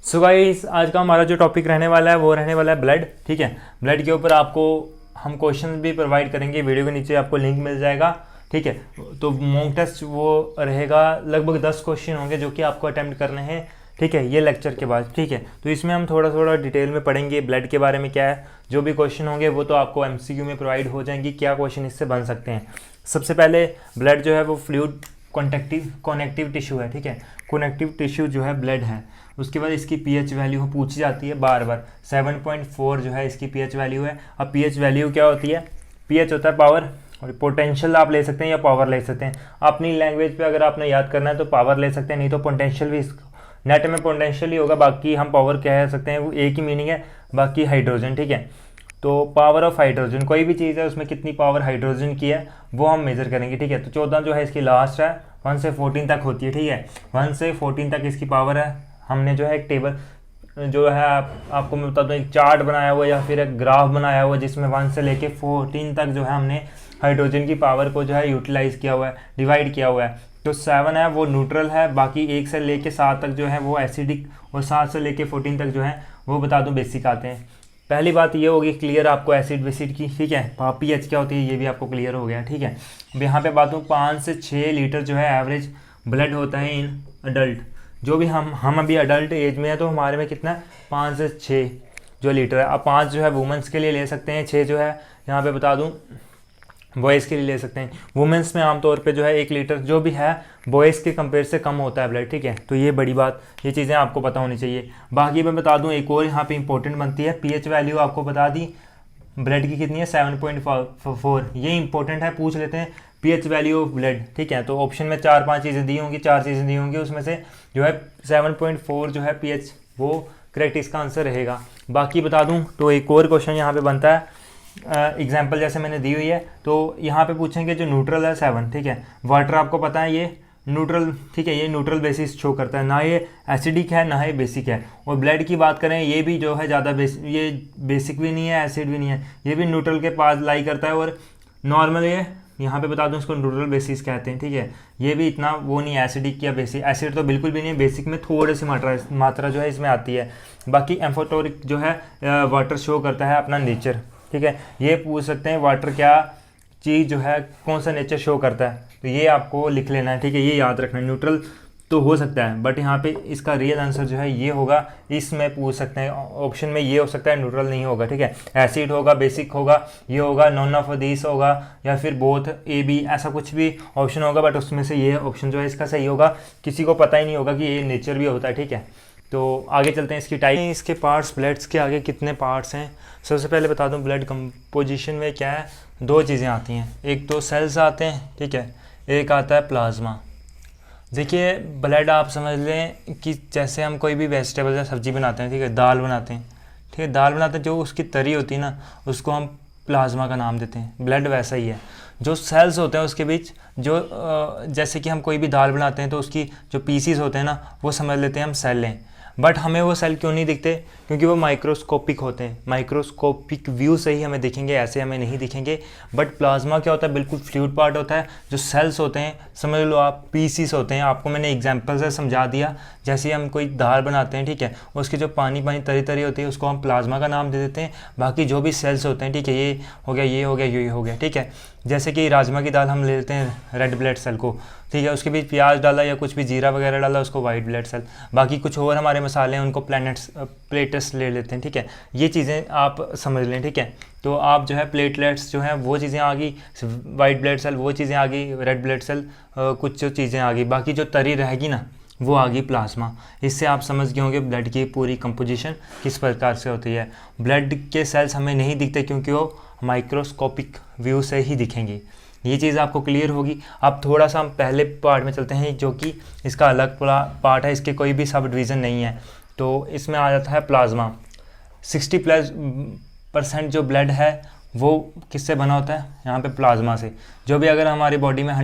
So guys, आज का हमारा जो टॉपिक रहने वाला है वो रहने वाला है ब्लड। ठीक है, ब्लड के ऊपर आपको हम क्वेश्चन भी प्रोवाइड करेंगे, वीडियो के नीचे आपको लिंक मिल जाएगा। ठीक है, तो मॉक टेस्ट वो रहेगा, लगभग 10 क्वेश्चन होंगे जो कि आपको अटेम्प्ट करने हैं। ठीक है, ये लेक्चर के बाद। ठीक है, तो इसमें हम थोड़ा थोड़ा डिटेल में पढ़ेंगे ब्लड के बारे में क्या है। जो भी क्वेश्चन होंगे वो तो आपको एमसीक्यू में प्रोवाइड हो जाएंगी, क्या क्वेश्चन इससे बन सकते हैं। सबसे पहले ब्लड जो है वो फ्लूइड कनेक्टिव टिश्यू है। ठीक है, कनेक्टिव टिश्यू जो है ब्लड है। उसके बाद इसकी पीएच वैल्यू पूछी जाती है बार बार। 7.4 जो है इसकी पीएच वैल्यू है। अब पीएच वैल्यू क्या होती है? पीएच होता है पावर, और पोटेंशियल आप ले सकते हैं या पावर ले सकते हैं। अपनी लैंग्वेज पे अगर आपने याद करना है तो पावर ले सकते हैं, नहीं तो पोटेंशियल भी नेट में पोटेंशियल ही होगा, बाकी हम पावर कह सकते हैं, वो एक ही मीनिंग है, बाकी हाइड्रोजन। ठीक है, तो पावर ऑफ हाइड्रोजन, कोई भी चीज़ है उसमें कितनी पावर हाइड्रोजन की है वो हम मेजर करेंगे। ठीक है, तो 14 जो है इसकी लास्ट है, 1 से 14 तक होती है। ठीक है, 1 से 14 तक इसकी पावर है। हमने जो है एक टेबल जो है आपको मैं बता दूँ, एक चार्ट बनाया हुआ है या फिर एक ग्राफ बनाया हुआ है जिसमें 1 से लेके 14 तक जो है हमने हाइड्रोजन की पावर को जो है यूटिलाइज किया हुआ है, डिवाइड किया हुआ है। तो 7 है वो न्यूट्रल है, बाकी 1 से लेके 7 तक जो है वो एसिडिक, और 7 से लेके 14 तक जो है वो बता दूँ बेसिक आते हैं। पहली बात ये होगी क्लियर आपको एसिड बेसिड की। ठीक है, पीएच क्या होती है ये भी आपको क्लियर हो गया। ठीक है, अब यहाँ पे बात हूँ 5 से 6 लीटर जो है एवरेज ब्लड होता है इन अडल्ट। जो भी हम अभी अडल्ट एज में है तो हमारे में कितना 5 से 6 जो लीटर है। अब 5 जो है वुमेंस के लिए ले सकते हैं, 6 जो है यहाँ पे बता दूँ बॉयज़ के लिए ले सकते हैं। वुमेंस में आमतौर पे जो है 1 लीटर जो भी है बॉयज़ के कंपेयर से कम होता है ब्लड। ठीक है, तो ये बड़ी बात, ये चीज़ें आपको पता होनी चाहिए। बाकी मैं बता दूं एक और यहाँ पे इंपॉर्टेंट बनती है, पीएच वैल्यू आपको बता दी ब्लड की कितनी है 7.4। ये इंपॉर्टेंट है, पूछ लेते हैं पीएच वैल्यू ऑफ ब्लड। ठीक है, तो ऑप्शन में 4-5 चीज़ें दी होंगी, 4 चीज़ें दी होंगी, उसमें से जो है 7.4 जो है पीएच वो करेक्ट इसका आंसर रहेगा। बाकी बता दूँ तो एक और क्वेश्चन यहाँ पर बनता है, एग्जाम्पल जैसे मैंने दी हुई है, तो यहाँ पे पूछेंगे जो न्यूट्रल है 7। ठीक है, वाटर आपको पता है ये न्यूट्रल, ठीक है, ये न्यूट्रल बेसिस शो करता है, ना ये एसिडिक है ना ये बेसिक है। और ब्लड की बात करें ये भी जो है ज़्यादा ये बेसिक भी नहीं है, एसिड भी नहीं है, ये भी न्यूट्रल के पास लाई करता है। और नॉर्मल ये यहाँ पे बता दूँ इसको न्यूट्रल बेसिस कहते हैं। ठीक है, ये भी इतना वो नहीं है एसिडिक या बेसिक, एसिड तो बिल्कुल भी नहीं है, बेसिक में थोड़ी सी मात्रा जो है इसमें आती है। बाकी एम्फोटोरिक जो है वाटर शो करता है अपना नेचर। ठीक है, ये पूछ सकते हैं वाटर क्या चीज़ जो है कौन सा नेचर शो करता है, तो ये आपको लिख लेना है। ठीक है, ये याद रखना है। न्यूट्रल तो हो सकता है बट यहाँ पे इसका रियल आंसर जो है ये होगा, इसमें पूछ सकते हैं ऑप्शन में ये हो सकता है, न्यूट्रल नहीं होगा। ठीक है, एसिड होगा, बेसिक होगा, ये होगा, नॉन ऑफ दिस होगा, या फिर बोथ ए बी, ऐसा कुछ भी ऑप्शन होगा, बट उसमें से ये ऑप्शन जो है इसका सही होगा। किसी को पता ही नहीं होगा कि ये नेचर भी होता है। ठीक है, तो आगे चलते हैं इसकी टाइप, इसके पार्ट्स, ब्लड्स के आगे कितने पार्ट्स हैं। सबसे पहले बता दूं ब्लड कंपोजिशन में क्या है, 2 चीज़ें आती हैं, एक तो सेल्स आते हैं, ठीक है, एक आता है प्लाज्मा। देखिए ब्लड आप समझ लें कि जैसे हम कोई भी वेजिटेबल या सब्जी बनाते हैं, ठीक है, दाल बनाते हैं, ठीक है, दाल बनाते हैं, जो उसकी तरी होती है ना उसको हम प्लाज्मा का नाम देते हैं। ब्लड वैसा ही है, जो सेल्स होते हैं उसके बीच जो जैसे कि हम कोई भी दाल बनाते हैं तो उसकी जो पीसीस होते हैं ना वो समझ लेते हैं हम सेल, बट हमें वो सेल क्यों नहीं दिखते? क्योंकि वो माइक्रोस्कोपिक होते हैं, माइक्रोस्कोपिक व्यू से ही हमें दिखेंगे, ऐसे हमें नहीं दिखेंगे। बट प्लाज्मा क्या होता है, बिल्कुल फ्लूइड पार्ट होता है। जो सेल्स होते हैं समझ लो आप पीसीस होते हैं, आपको मैंने एग्जांपल से समझा दिया। जैसे हम कोई दाल बनाते हैं, ठीक है, उसकी जो पानी तरी तरी होती है उसको हम प्लाज्मा का नाम दे देते हैं। बाकी जो भी सेल्स होते हैं, ठीक है, ये हो गया, ये हो गया, ये हो गया। ठीक है, जैसे कि राजमा की दाल हम ले लेते हैं रेड ब्लड सेल को, ठीक है, उसके बीच प्याज डाला या कुछ भी जीरा वगैरह डाला उसको वाइट ब्लड सेल। बाकी कुछ और हमारे मसाले हैं उनको प्लेटलेट्स ले लेते हैं। ठीक है, ये चीज़ें आप समझ लें। ठीक है, तो आप जो है प्लेटलेट्स जो है वो चीज़ें आ गई, वाइट ब्लड सेल वो चीज़ें आ गई, रेड ब्लड सेल कुछ जो चीज़ें आ गई, बाकी जो तरी रहेगी ना वो आ गई प्लाज्मा। इससे आप समझ गए होंगे ब्लड की पूरी कंपोजिशन किस प्रकार से होती है। ब्लड के सेल्स हमें नहीं दिखते क्योंकि वो माइक्रोस्कोपिक व्यू से ही दिखेंगे। ये चीज़ आपको क्लियर होगी। अब थोड़ा सा हम पहले पार्ट में चलते हैं जो कि इसका अलग पार्ट है, इसके कोई भी सब डिवीज़न नहीं है। तो इसमें आ जाता है प्लाज्मा। 60+ % जो ब्लड है वो किससे बना होता है? यहाँ पे प्लाज्मा से। जो भी अगर हमारी बॉडी में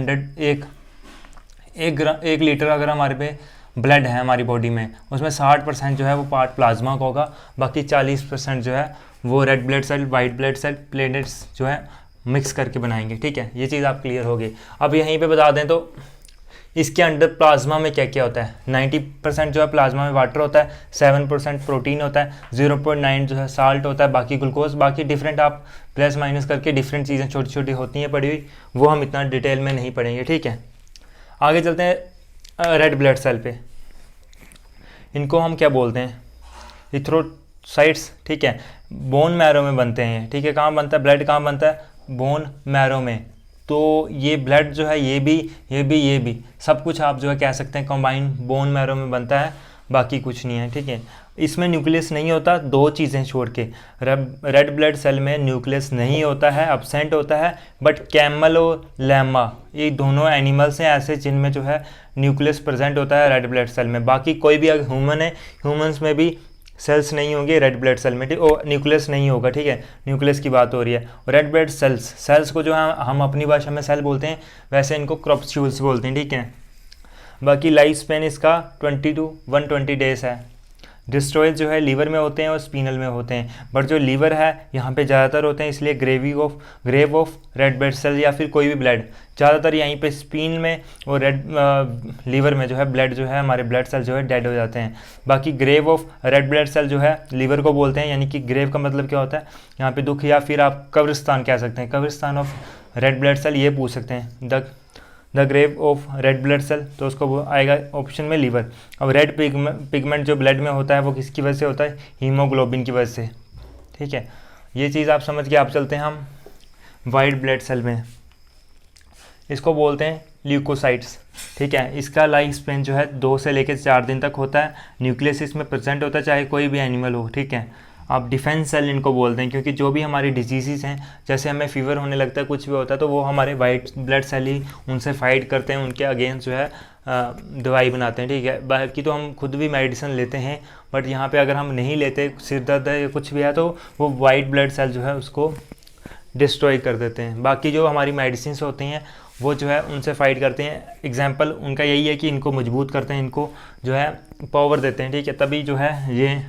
1 लीटर अगर हमारे पे ब्लड है हमारी बॉडी में, उसमें 60% जो है वो पार्ट प्लाज्मा का होगा, बाकी 40% जो है वो red blood cell, white blood cell, platelets जो है मिक्स करके बनाएंगे। ठीक है, ये चीज़ आप क्लियर हो गई। अब यहीं पे बता दें तो इसके अंडर प्लाज्मा में क्या क्या होता है, 90% जो है प्लाज्मा में वाटर होता है, 7% प्रोटीन होता है, 0.9 जो है साल्ट होता है, बाकी ग्लूकोज, बाकी डिफरेंट आप प्लस माइनस करके डिफरेंट चीज़ें छोटी छोटी होती हैं पड़ी हुई, वो हम इतना डिटेल में नहीं पढ़ेंगे, ठीक है। आगे चलते हैं रेड ब्लड सेल पे। इनको हम क्या बोलते हैं, इथ्रोसाइट्स, ठीक है। बोन मैरो में बनते हैं, ठीक है। कहाँ बनता है ब्लड, कहाँ बनता है, बोन मैरो में। तो ये ब्लड जो है ये भी सब कुछ आप जो है कह सकते हैं कंबाइन बोन मैरो में बनता है, बाकी कुछ नहीं है, ठीक है। इसमें न्यूक्लियस नहीं होता, दो चीज़ें छोड़ के। रेड ब्लड सेल में न्यूक्लियस नहीं होता है, अब्सेंट होता है, बट कैमल और लैमा ये दोनों एनिमल्स हैं ऐसे जिनमें जो है न्यूक्लियस प्रेजेंट होता है रेड ब्लड सेल में। बाकी कोई भी अगर ह्यूमन है, ह्यूमंस में भी सेल्स नहीं होंगे रेड ब्लड सेल में, ठीक, और न्यूक्लियस नहीं होगा, ठीक है। न्यूक्लियस की बात हो रही है। रेड ब्लड सेल्स को जो है हम अपनी भाषा में सेल बोलते हैं, वैसे इनको क्रॉप्स्यूल्स बोलते हैं, ठीक है। बाकी लाइफ स्पेन इसका 20 to 120 डेज है। डिस्ट्रॉयज जो है लीवर में होते हैं और स्पिनल में होते हैं, बट जो लीवर है यहाँ पे ज़्यादातर होते हैं, इसलिए grave of red blood cell या फिर कोई भी ब्लड ज़्यादातर यहीं पे स्पिन में और लीवर में जो है ब्लड जो है हमारे ब्लड सेल जो है डेड हो जाते हैं। बाकी grave of red blood cell जो है लीवर को बोलते हैं, यानी कि ग्रेव का मतलब क्या होता है, यहाँ पे दुख, या फिर आप कब्रिस्तान कह सकते हैं, कब्रिस्तान ऑफ रेड ब्लड सेल ये पूछ सकते हैं, the grave of red blood cell, तो उसको वो आएगा ऑप्शन में लीवर। अब रेड पिगमेंट जो ब्लड में होता है वो किसकी वजह से होता है, हीमोग्लोबिन की वजह से, ठीक है। ये चीज़ आप समझ के आप चलते हैं हम वाइट ब्लड सेल में, इसको बोलते हैं ल्यूकोसाइट्स, ठीक है। इसका लाइफ स्पेन जो है 2 से लेकर 4 दिन तक होता है। न्यूक्लियस इसमें प्रेजेंट होता है चाहे कोई भी एनिमल हो, ठीक है। आप डिफेंस सेल इनको बोलते हैं, क्योंकि जो भी हमारी डिजीज़ हैं, जैसे हमें फीवर होने लगता है, कुछ भी होता है, तो वो हमारे वाइट ब्लड सेल ही उनसे फाइट करते हैं, उनके अगेंस्ट जो है दवाई बनाते हैं, ठीक है। बाकी तो हम खुद भी मेडिसिन लेते हैं, बट यहाँ पे अगर हम नहीं लेते, सिर दर्द है या कुछ भी है, तो वो वाइट ब्लड सेल जो है उसको डिस्ट्रॉय कर देते हैं। बाकी जो हमारी मेडिसिन होती हैं वो जो है उनसे फाइट करते हैं। एग्जाम्पल उनका यही है कि इनको मजबूत करते हैं, इनको जो है पावर देते हैं, ठीक है। तभी जो है ये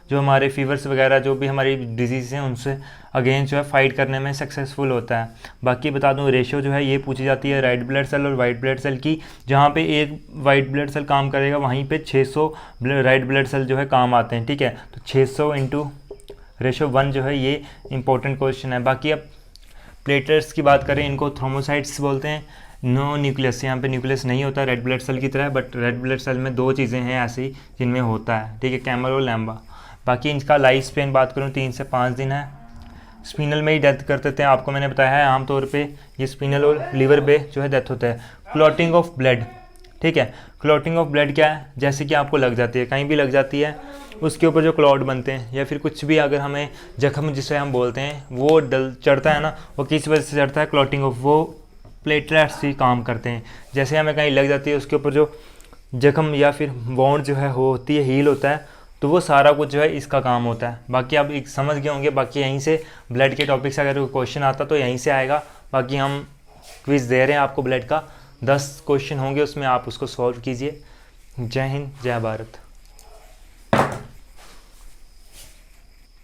जो हमारे फीवर्स वगैरह जो भी हमारी डिजीज़ हैं उनसे अगेंस्ट जो है फाइट करने में सक्सेसफुल होता है। बाकी बता दूं रेशियो जो है ये पूछी जाती है रेड ब्लड सेल और वाइट ब्लड सेल की, जहाँ पे एक वाइट ब्लड सेल काम करेगा वहीं पे 600 रेड ब्लड सेल जो है काम आते हैं, ठीक है। तो 600 इंटू रेशियो 1 जो है ये इंपॉर्टेंट क्वेश्चन है। बाकी अब प्लेटलेट्स की बात करें, इनको थ्रोमोसाइट्स बोलते हैं। नो न्यूक्लियस, यहाँ पे न्यूक्लियस नहीं होता रेड ब्लड सेल की तरह, बट रेड ब्लड सेल में 2 चीज़ें हैं ऐसी जिनमें होता है, ठीक है, कैमल और लैम्बा। बाकी इनका लाइफ स्पेन बात करूँ 3 से 5 दिन है। स्पिनल में ही डेथ कर देते हैं, आपको मैंने बताया है आमतौर पे ये स्पिनल और लीवर पे जो है डेथ होता है। क्लॉटिंग ऑफ ब्लड, ठीक है। क्लॉटिंग ऑफ ब्लड क्या है, जैसे कि आपको लग जाती है, कहीं भी लग जाती है, उसके ऊपर जो क्लॉट बनते हैं, या फिर कुछ भी अगर हमें जख्म जिसे हम बोलते हैं वो चढ़ता है ना, वो किस वजह से चढ़ता है, क्लॉटिंग ऑफ, वो प्लेटलेट्स ही काम करते हैं। जैसे हमें कहीं लग जाती है, उसके ऊपर जो जख्म या फिर वॉन्ड जो है होती है, हील होता है, तो वो सारा कुछ जो है इसका काम होता है। बाकी आप एक समझ गए होंगे। बाकी यहीं से ब्लड के टॉपिक से अगर कोई क्वेश्चन आता तो यहीं से आएगा। बाकी हम क्विज़ दे रहे हैं आपको ब्लड का, 10 क्वेश्चन होंगे उसमें, आप उसको सॉल्व कीजिए। जय हिंद, जय भारत।